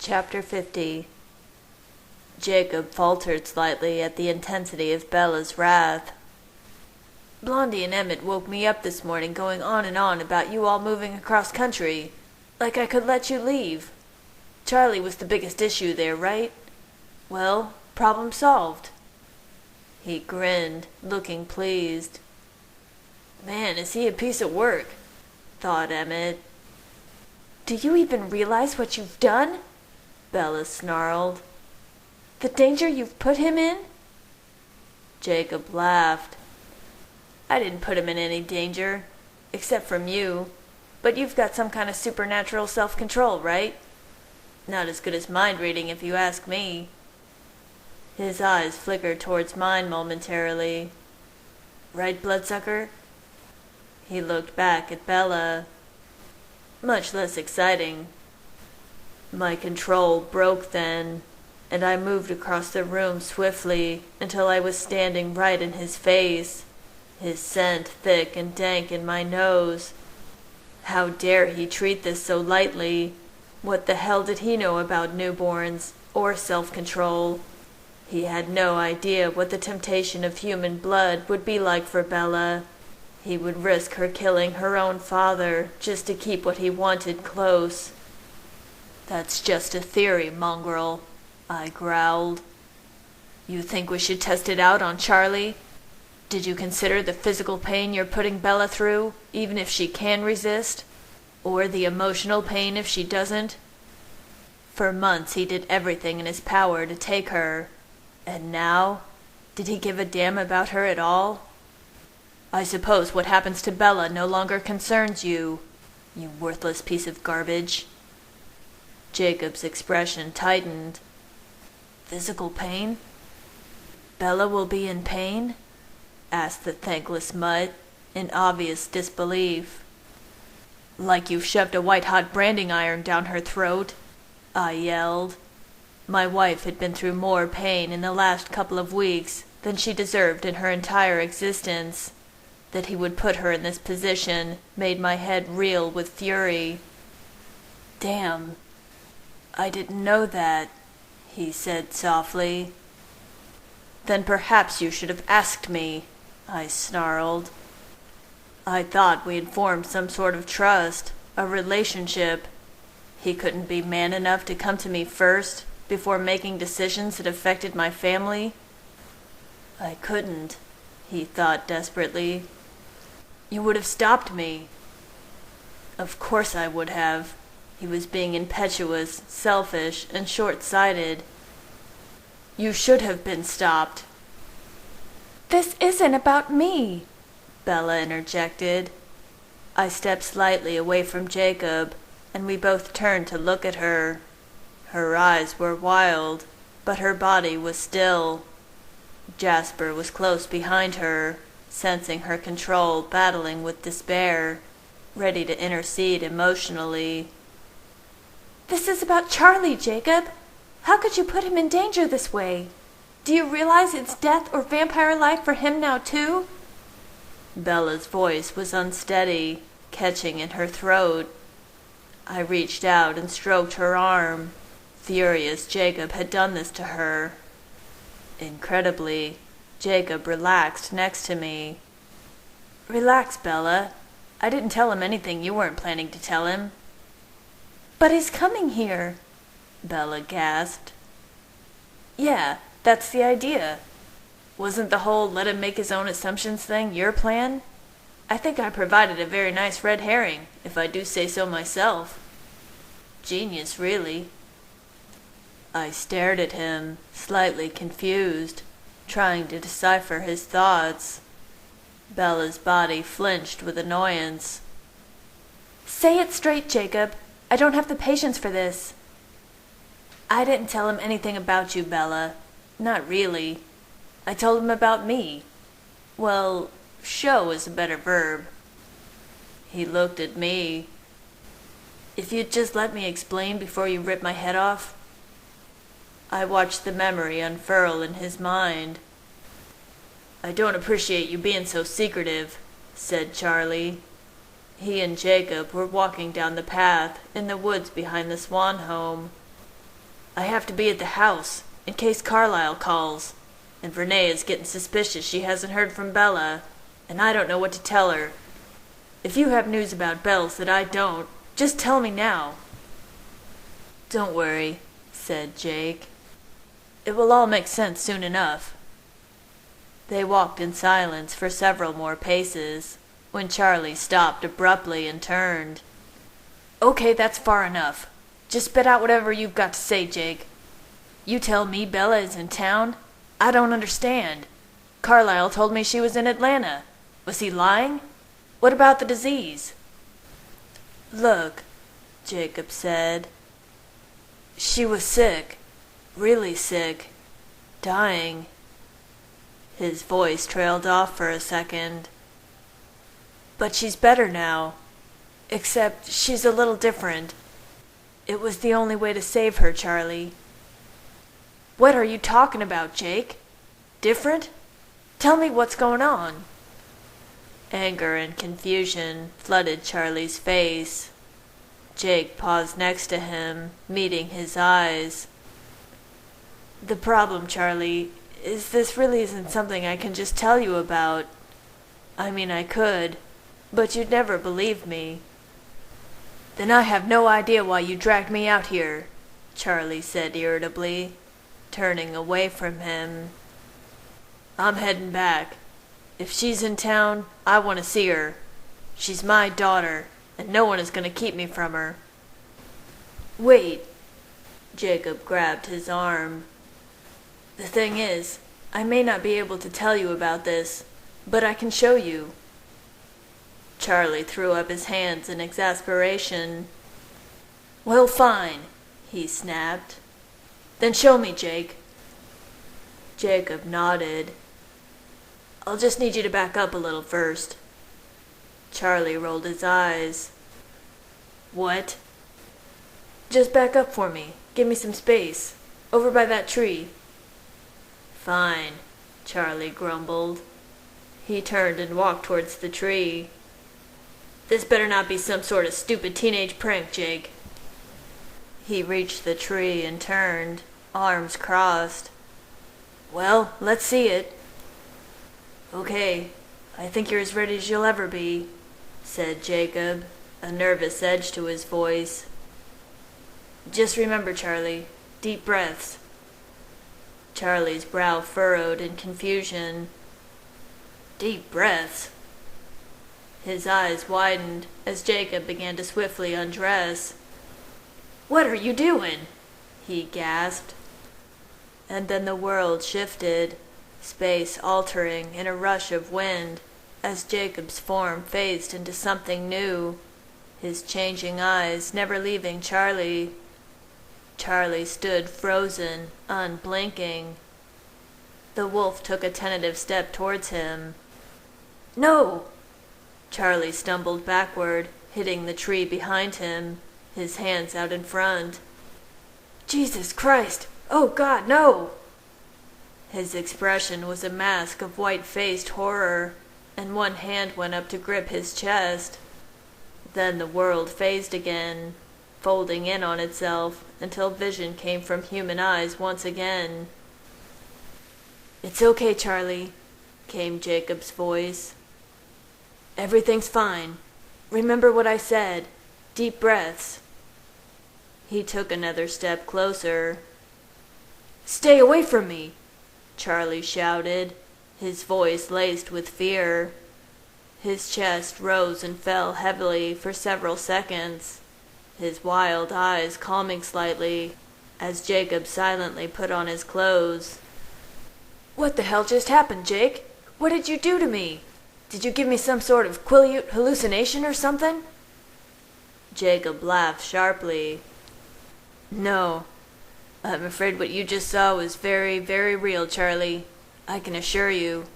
Chapter 50. Jacob faltered slightly at the intensity of Bella's wrath. Blondie and Emmett woke me up this morning going on and on about you all moving across country, like I could let you leave. Charlie was the biggest issue there, right? Well, problem solved. He grinned, looking pleased. Man, is he a piece of work, thought Emmett. Do you even realize what you've done? Bella snarled. The danger you've put him in? Jacob laughed. I didn't put him in any danger, except from you, but you've got some kind of supernatural self-control, right? Not as good as mind reading, if you ask me. His eyes flickered towards mine momentarily. Right, bloodsucker? He looked back at Bella. Much less exciting. My control broke then, and I moved across the room swiftly until I was standing right in his face, his scent thick and dank in my nose. How dare he treat this so lightly? What the hell did he know about newborns or self-control? He had no idea what the temptation of human blood would be like for Bella. He would risk her killing her own father just to keep what he wanted close. That's just a theory, mongrel, I growled. You think we should test it out on Charlie? Did you consider the physical pain you're putting Bella through, even if she can resist? Or the emotional pain if she doesn't? For months he did everything in his power to take her. And now? Did he give a damn about her at all? I suppose what happens to Bella no longer concerns you, you worthless piece of garbage. Jacob's expression tightened. Physical pain? Bella will be in pain? Asked the thankless mutt, in obvious disbelief. Like you've shoved a white-hot branding iron down her throat, I yelled. My wife had been through more pain in the last couple of weeks than she deserved in her entire existence. That he would put her in this position made my head reel with fury. Damn, I didn't know that, he said softly. Then perhaps you should have asked me, I snarled. I thought we had formed some sort of trust, a relationship. He couldn't be man enough to come to me first before making decisions that affected my family? I couldn't, he thought desperately. You would have stopped me. Of course I would have. He was being impetuous, selfish, and short-sighted. You should have been stopped. This isn't about me, Bella interjected. I stepped slightly away from Jacob, and we both turned to look at her. Her eyes were wild, but her body was still. Jasper was close behind her, sensing her control battling with despair, ready to intercede emotionally. This is about Charlie, Jacob. How could you put him in danger this way? Do you realize it's death or vampire life for him now, too? Bella's voice was unsteady, catching in her throat. I reached out and stroked her arm, furious Jacob had done this to her. Incredibly, Jacob relaxed next to me. Relax, Bella. I didn't tell him anything you weren't planning to tell him. But he's coming here, Bella gasped. Yeah, that's the idea. Wasn't the whole let him make his own assumptions thing your plan? I think I provided a very nice red herring, if I do say so myself. Genius, really. I stared at him, slightly confused, trying to decipher his thoughts. Bella's body flinched with annoyance. Say it straight, Jacob. I don't have the patience for this. I didn't tell him anything about you, Bella. Not really. I told him about me. Well, show is a better verb. He looked at me. If you'd just let me explain before you rip my head off. I watched the memory unfurl in his mind. I don't appreciate you being so secretive, said Charlie. He and Jacob were walking down the path in the woods behind the Swan home. I have to be at the house, in case Carlisle calls. And Renee is getting suspicious she hasn't heard from Bella, and I don't know what to tell her. If you have news about Bells that I don't, just tell me now." "Don't worry," said Jake. "It will all make sense soon enough." They walked in silence for several more paces, when Charlie stopped abruptly and turned. "Okay, that's far enough. Just spit out whatever you've got to say, Jake. You tell me Bella is in town? I don't understand. Carlisle told me she was in Atlanta. Was he lying? What about the disease?" "Look," Jacob said. "She was sick. Really sick. Dying." His voice trailed off for a second. "But she's better now. Except she's a little different. It was the only way to save her, Charlie." "What are you talking about, Jake? Different? Tell me what's going on." Anger and confusion flooded Charlie's face. Jake paused next to him, meeting his eyes. "The problem, Charlie, is this really isn't something I can just tell you about. I mean, I could, but you'd never believe me." "Then I have no idea why you dragged me out here," Charlie said irritably, turning away from him. "I'm heading back. If she's in town, I want to see her. She's my daughter, and no one is going to keep me from her." "Wait." Jacob grabbed his arm. "The thing is, I may not be able to tell you about this, but I can show you." Charlie threw up his hands in exasperation. "Well, fine," he snapped. "Then show me, Jake." Jacob nodded. "I'll just need you to back up a little first." Charlie rolled his eyes. "What?" "Just back up for me. Give me some space. Over by that tree." "Fine," Charlie grumbled. He turned and walked towards the tree. "This better not be some sort of stupid teenage prank, Jake." He reached the tree and turned, arms crossed. "Well, let's see it." "Okay, I think you're as ready as you'll ever be," said Jacob, a nervous edge to his voice. "Just remember, Charlie, deep breaths." Charlie's brow furrowed in confusion. "Deep breaths?" His eyes widened as Jacob began to swiftly undress. "What are you doing?" he gasped. And then the world shifted, space altering in a rush of wind as Jacob's form phased into something new, his changing eyes never leaving Charlie. Charlie stood frozen, unblinking. The wolf took a tentative step towards him. "No!" Charlie stumbled backward, hitting the tree behind him, his hands out in front. "Jesus Christ! Oh God, no!" His expression was a mask of white-faced horror, and one hand went up to grip his chest. Then the world phased again, folding in on itself until vision came from human eyes once again. "It's okay, Charlie," came Jacob's voice. "Everything's fine. Remember what I said. Deep breaths." He took another step closer. "Stay away from me!" Charlie shouted, his voice laced with fear. His chest rose and fell heavily for several seconds, his wild eyes calming slightly as Jacob silently put on his clothes. "What the hell just happened, Jake? What did you do to me? Did you give me some sort of quileute hallucination or something?" Jacob laughed sharply. "No, I'm afraid what you just saw was very, very real, Charlie. I can assure you."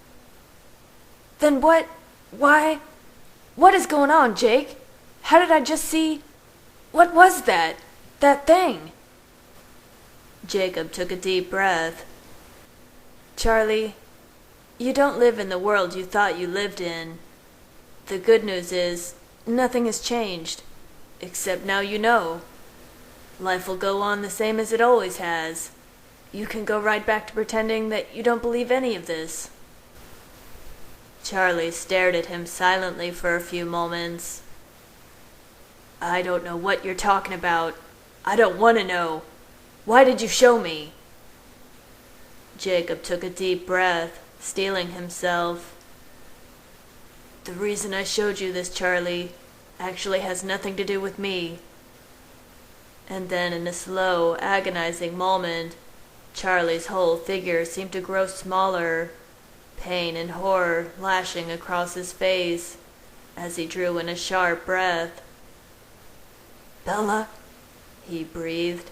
"Then why? What is going on, Jake? How did I just see? What was that thing?" Jacob took a deep breath. "Charlie, you don't live in the world you thought you lived in. The good news is, nothing has changed, except now you know." Life will go on the same as it always has. You can go right back to pretending that you don't believe any of this." Charlie stared at him silently for a few moments. "I don't know what you're talking about. I don't want to know. Why did you show me?" Jacob took a deep breath, steeling himself. "The reason I showed you this, Charlie, actually has nothing to do with me." And then in a slow, agonizing moment, Charlie's whole figure seemed to grow smaller, pain and horror lashing across his face as he drew in a sharp breath. "Bella?" he breathed.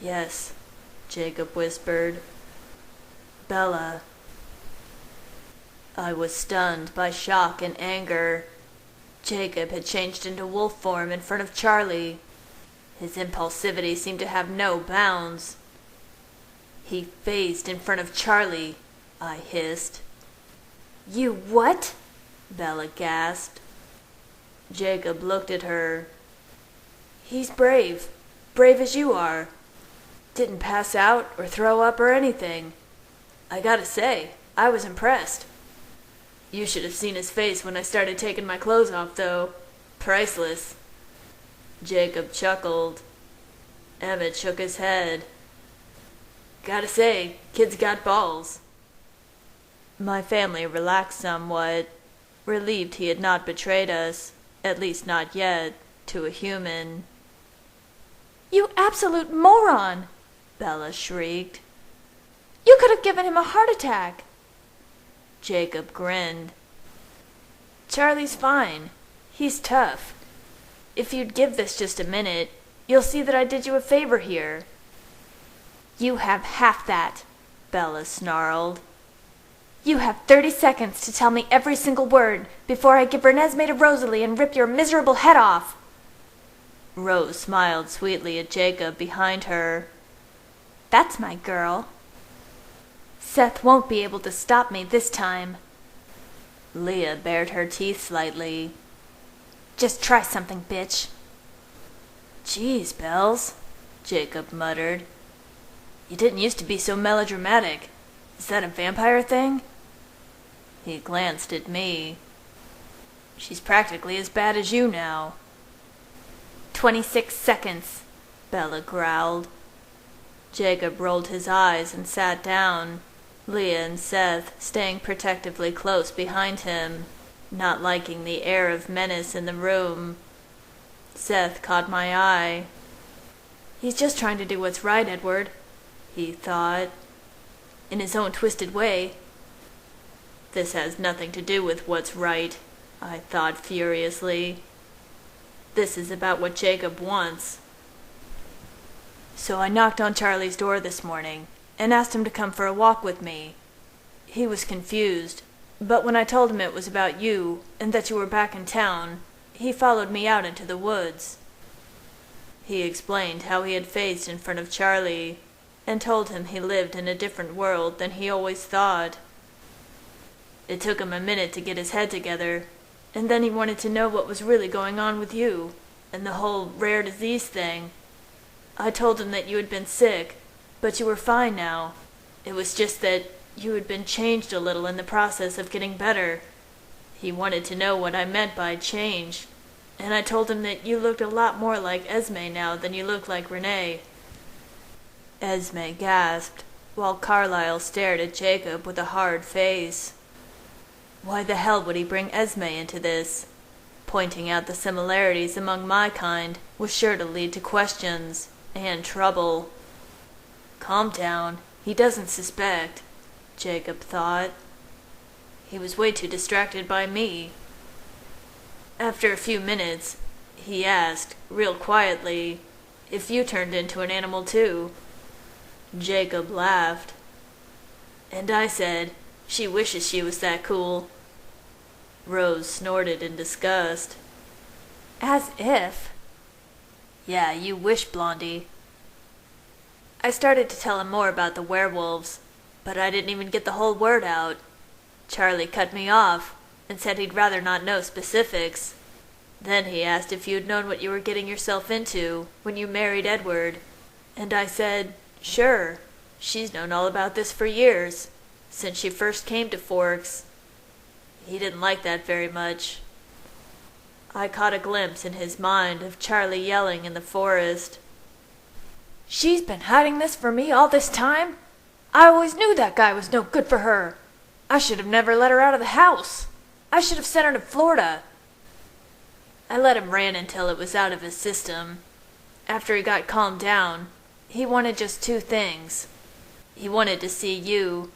"Yes," Jacob whispered. "Bella." I was stunned by shock and anger. Jacob had changed into wolf form in front of Charlie. His impulsivity seemed to have no bounds. "He phased in front of Charlie," I hissed. "You what?" Bella gasped. Jacob looked at her. "He's brave. Brave as you are. Didn't pass out or throw up or anything. I gotta say, I was impressed. You should have seen his face when I started taking my clothes off, though. Priceless." Jacob chuckled. Emmett shook his head. "Gotta say, kid's got balls." My family relaxed somewhat, relieved he had not betrayed us, at least not yet, to a human. "You absolute moron!" Bella shrieked. "You could have given him a heart attack." Jacob grinned. "Charlie's fine. He's tough. If you'd give this just a minute, you'll see that I did you a favor here." "You have half that," Bella snarled. "You have 30 seconds to tell me every single word before I give Renesmee to Rosalie and rip your miserable head off." Rose smiled sweetly at Jacob behind her. "That's my girl. Seth won't be able to stop me this time." Leah bared her teeth slightly. "Just try something, bitch." "Geez, Bells," Jacob muttered. "You didn't used to be so melodramatic. Is that a vampire thing?" He glanced at me. "She's practically as bad as you now." 26 seconds, Bella growled. Jacob rolled his eyes and sat down, Leah and Seth staying protectively close behind him, not liking the air of menace in the room. Seth caught my eye. "He's just trying to do what's right, Edward," he thought, "in his own twisted way." "This has nothing to do with what's right," I thought furiously. "This is about what Jacob wants." So I knocked on Charlie's door this morning and asked him to come for a walk with me. He was confused, but when I told him it was about you and that you were back in town, he followed me out into the woods. He explained how he had phased in front of Charlie and told him he lived in a different world than he always thought. It took him a minute to get his head together, and then he wanted to know what was really going on with you and the whole rare disease thing. I told him that you had been sick, but you were fine now. It was just that you had been changed a little in the process of getting better. He wanted to know what I meant by change, and I told him that you looked a lot more like Esme now than you looked like Renee." Esme gasped, while Carlyle stared at Jacob with a hard face. Why the hell would he bring Esme into this? Pointing out the similarities among my kind was sure to lead to questions and trouble. "Calm down. He doesn't suspect," Jacob thought. He was way too distracted by me. After a few minutes, he asked, real quietly, if you turned into an animal too. Jacob laughed. And I said, "She wishes she was that cool." Rose snorted in disgust. "As if." "Yeah, you wish, Blondie." I started to tell him more about the werewolves, but I didn't even get the whole word out. Charlie cut me off and said he'd rather not know specifics. Then he asked if you'd known what you were getting yourself into when you married Edward, and I said, sure, she's known all about this for years, since she first came to Forks. He didn't like that very much. I caught a glimpse in his mind of Charlie yelling in the forest. She's been hiding this from me all this time? I always knew that guy was no good for her. I should have never let her out of the house. I should have sent her to Florida. I let him rant until it was out of his system. After he got calmed down, he wanted just two things. He wanted to see you,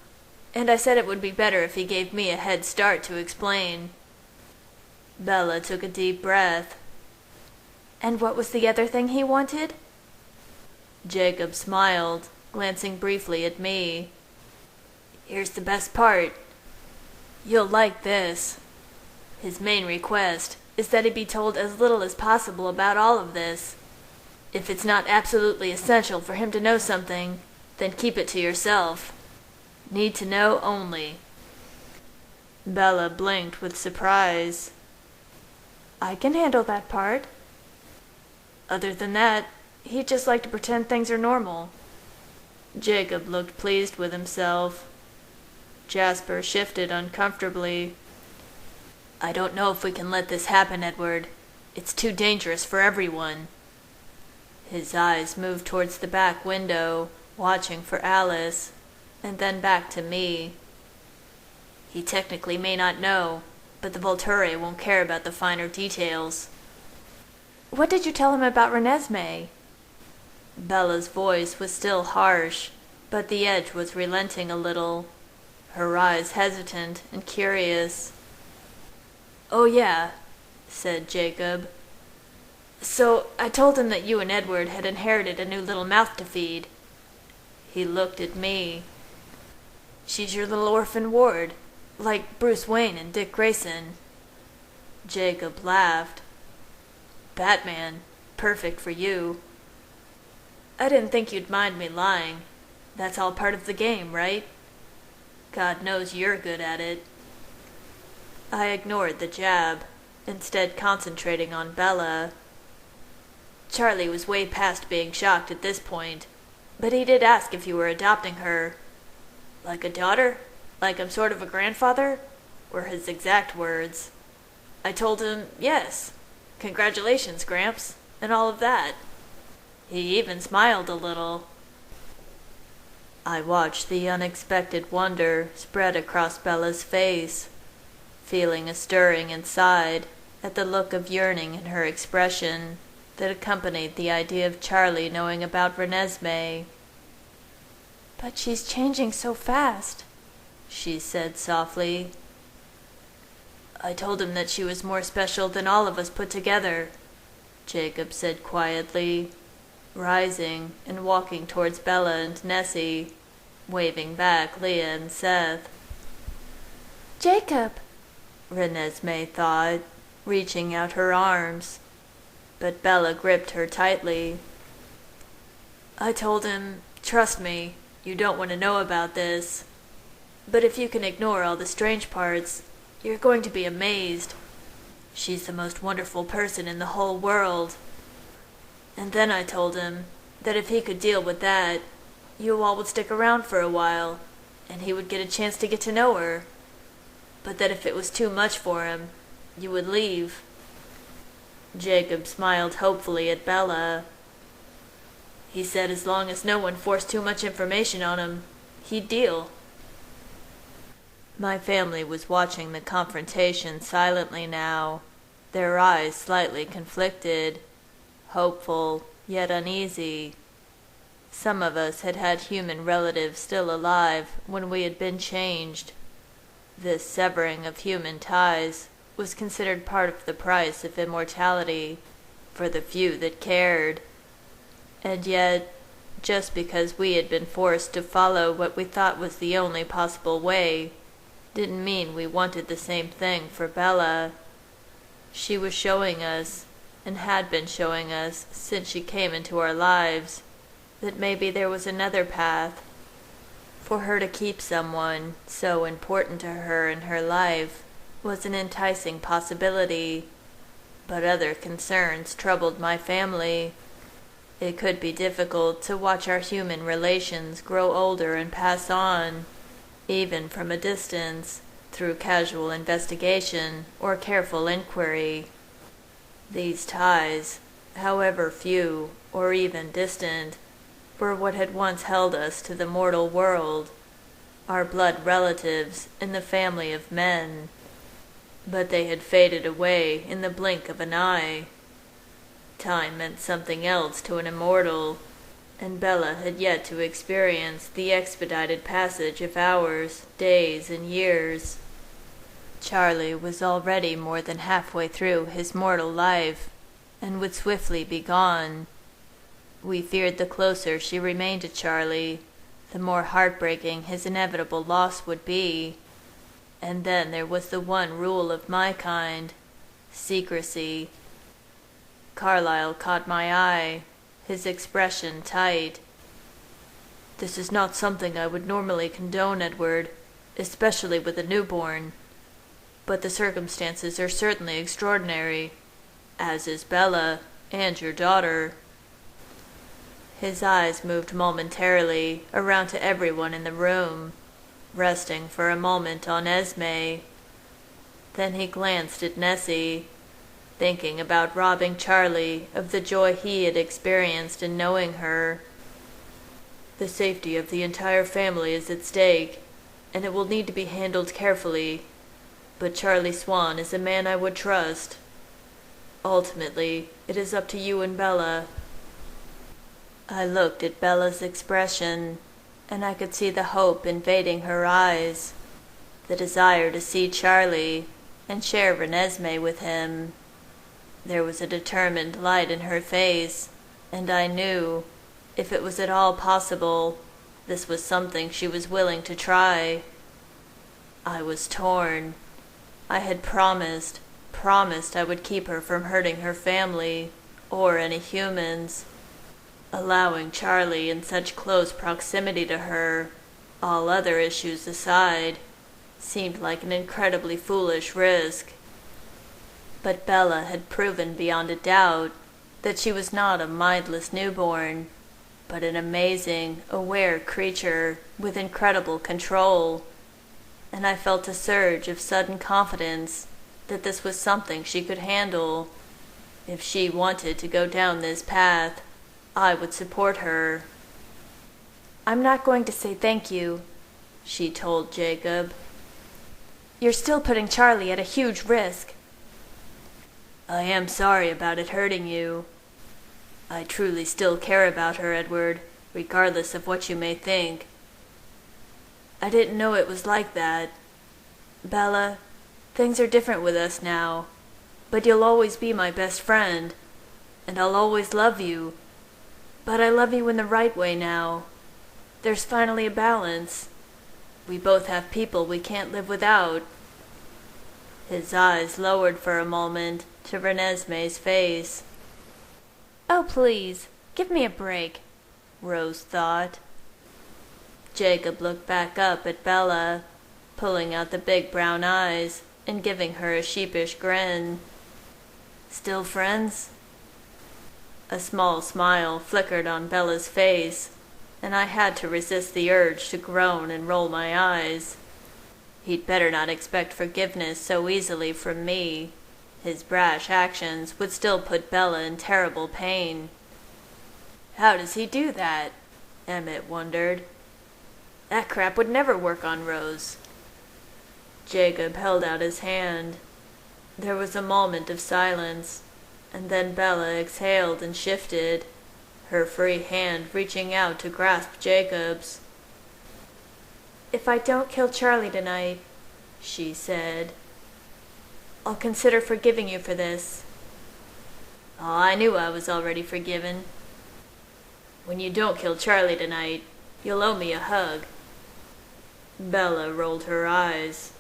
and I said it would be better if he gave me a head start to explain. Bella took a deep breath. And what was the other thing he wanted? Jacob smiled, glancing briefly at me. Here's the best part. You'll like this. His main request is that he be told as little as possible about all of this. If it's not absolutely essential for him to know something, then keep it to yourself. Need to know only. Bella blinked with surprise. I can handle that part. Other than that, he'd just like to pretend things are normal. Jacob looked pleased with himself. Jasper shifted uncomfortably. I don't know if we can let this happen, Edward. It's too dangerous for everyone. His eyes moved towards the back window, watching for Alice, and then back to me. He technically may not know, but the Volturi won't care about the finer details. What did you tell him about Renesmee? Bella's voice was still harsh, but the edge was relenting a little, her eyes hesitant and curious. Oh yeah, said Jacob. So I told him that you and Edward had inherited a new little mouth to feed. He looked at me. She's your little orphan ward, like Bruce Wayne and Dick Grayson. Jacob laughed. Batman, perfect for you. I didn't think you'd mind me lying. That's all part of the game, right? God knows you're good at it. I ignored the jab, instead concentrating on Bella. Charlie was way past being shocked at this point, but he did ask if you were adopting her. Like a daughter? Like I'm sort of a grandfather? Were his exact words. I told him, yes. Congratulations, Gramps, and all of that. He even smiled a little. I watched the unexpected wonder spread across Bella's face, feeling a stirring inside at the look of yearning in her expression that accompanied the idea of Charlie knowing about Renesmee. But she's changing so fast, she said softly. I told him that she was more special than all of us put together, Jacob said quietly, rising and walking towards Bella and Nessie, waving back Leah and Seth. Jacob, Renesmee thought, reaching out her arms, but Bella gripped her tightly. I told him, trust me, you don't want to know about this, but if you can ignore all the strange parts, you're going to be amazed. She's the most wonderful person in the whole world. And then I told him that if he could deal with that, you all would stick around for a while, and he would get a chance to get to know her. But that if it was too much for him, you would leave. Jacob smiled hopefully at Bella. He said as long as no one forced too much information on him, he'd deal. My family was watching the confrontation silently now, their eyes slightly conflicted, hopeful yet uneasy. Some of us had had human relatives still alive when we had been changed. This severing of human ties was considered part of the price of immortality for the few that cared. And yet, just because we had been forced to follow what we thought was the only possible way, didn't mean we wanted the same thing for Bella. She was showing us, and had been showing us since she came into our lives, that maybe there was another path. For her to keep someone so important to her in her life was an enticing possibility, But other concerns troubled my family. It could be difficult to watch our human relations grow older and pass on, even from a distance, through casual investigation or careful inquiry. These ties, however few or even distant, were what had once held us to the mortal world, our blood relatives in the family of men. But they had faded away in the blink of an eye. Time meant something else to an immortal, and Bella had yet to experience the expedited passage of hours, days, and years. Charlie was already more than halfway through his mortal life, and would swiftly be gone. We feared the closer she remained to Charlie, the more heartbreaking his inevitable loss would be. And then there was the one rule of my kind, secrecy. Carlyle caught my eye, his expression tight. "This is not something I would normally condone, Edward, especially with a newborn. But the circumstances are certainly extraordinary, as is Bella and your daughter." His eyes moved momentarily around to everyone in the room, resting for a moment on Esme. Then he glanced at Nessie, thinking about robbing Charlie of the joy he had experienced in knowing her. "The safety of the entire family is at stake, and it will need to be handled carefully. But Charlie Swan is a man I would trust. Ultimately, it is up to you and Bella." I looked at Bella's expression, and I could see the hope invading her eyes, the desire to see Charlie and share Renesmee with him. There was a determined light in her face, and I knew, if it was at all possible, this was something she was willing to try. I was torn. I had promised I would keep her from hurting her family, or any humans. Allowing Charlie in such close proximity to her, all other issues aside, seemed like an incredibly foolish risk. But Bella had proven beyond a doubt that she was not a mindless newborn, but an amazing, aware creature with incredible control, and I felt a surge of sudden confidence that this was something she could handle. If she wanted to go down this path, I would support her. "I'm not going to say thank you," she told Jacob. "You're still putting Charlie at a huge risk." "I am sorry about it hurting you. I truly still care about her, Edward, regardless of what you may think. I didn't know it was like that. Bella, things are different with us now, but you'll always be my best friend, and I'll always love you. But I love you in the right way now. There's finally a balance. We both have people we can't live without." His eyes lowered for a moment to Renesmee's face. "Oh, please, give me a break," Rose thought. Jacob looked back up at Bella, pulling out the big brown eyes and giving her a sheepish grin. "Still friends?" A small smile flickered on Bella's face, and I had to resist the urge to groan and roll my eyes. He'd better not expect forgiveness so easily from me. His brash actions would still put Bella in terrible pain. How does he do that? Emmett wondered. That crap would never work on Rose. Jacob held out his hand. There was a moment of silence, and then Bella exhaled and shifted, her free hand reaching out to grasp Jacob's. "If I don't kill Charlie tonight," she said, "I'll consider forgiving you for this." "Oh, I knew I was already forgiven. When you don't kill Charlie tonight, you'll owe me a hug." Bella rolled her eyes.